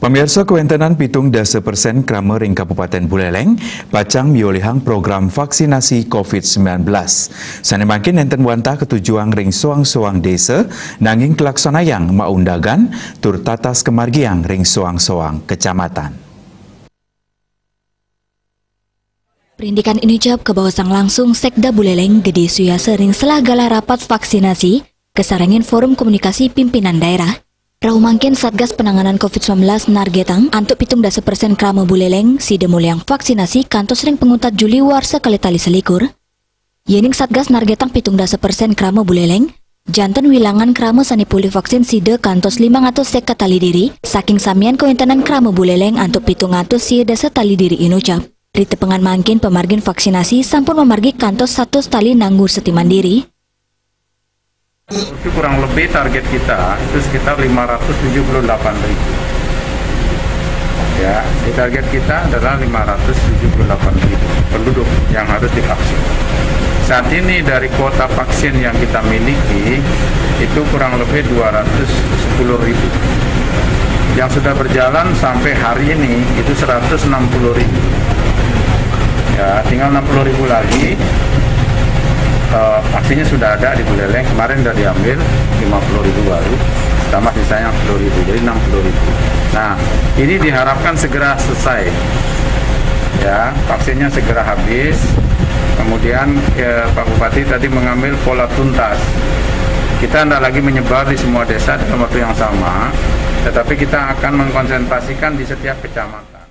Pemirsa kewentenan pitung dasa persen krama ring Kabupaten Buleleng pacang miolihang program vaksinasi COVID-19. Sane makin enten wantah ketujuan ring soang-soang desa nanging kelaksanayang maundagan tur tatas kemargiang ring soang-soang kecamatan. Perindikan ini jawab ke bawasang langsung Sekda Buleleng Gede Suya sering selagala rapat vaksinasi kesarangin forum komunikasi pimpinan daerah. Raumangkin Satgas Penanganan COVID-19 nargetang antuk pitung dasa persen krama Buleleng si demuliang vaksinasi kantos ring penguntat Juli warsa kali tali selikur. Yening Satgas nargetang pitung dasa persen krama Buleleng jantan wilangan krama sani pulih vaksin side kantos 500 seka tali diri saking samian kewentenan krama Buleleng antuk pitung atus si dasa tali diri inucap. Rite pengan mangkin pemargin vaksinasi sampun memargi kantos 100 tali nanggur setiman diri. Itu kurang lebih target kita itu sekitar 578.000. Ya, target kita adalah 578.000 penduduk yang harus divaksin. Saat ini dari kuota vaksin yang kita miliki itu kurang lebih 210.000. Yang sudah berjalan sampai hari ini itu 160.000. Ya, tinggal 60.000 lagi. Vaksinnya sudah ada di Buleleng, kemarin sudah diambil 50.000 baru, tambah sisanya 10.000, jadi 60.000. Nah, ini diharapkan segera selesai, ya, vaksinnya segera habis. Kemudian Pak Bupati tadi mengambil pola tuntas. Kita tidak lagi menyebar di semua desa dalam waktu yang sama, tetapi kita akan mengkonsentrasikan di setiap kecamatan.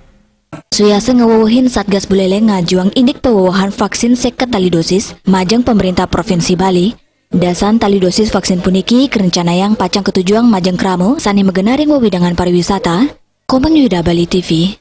Suyase ngewawahin Satgas Buleleng ngajuang indik pewawahan vaksin seket tali dosis majang pemerintah Provinsi Bali. Dasan tali dosis vaksin puniki kerencana yang pacang ketujuan majang kramo sani megenaring wawidangan pariwisata. Komang Yuda Bali TV.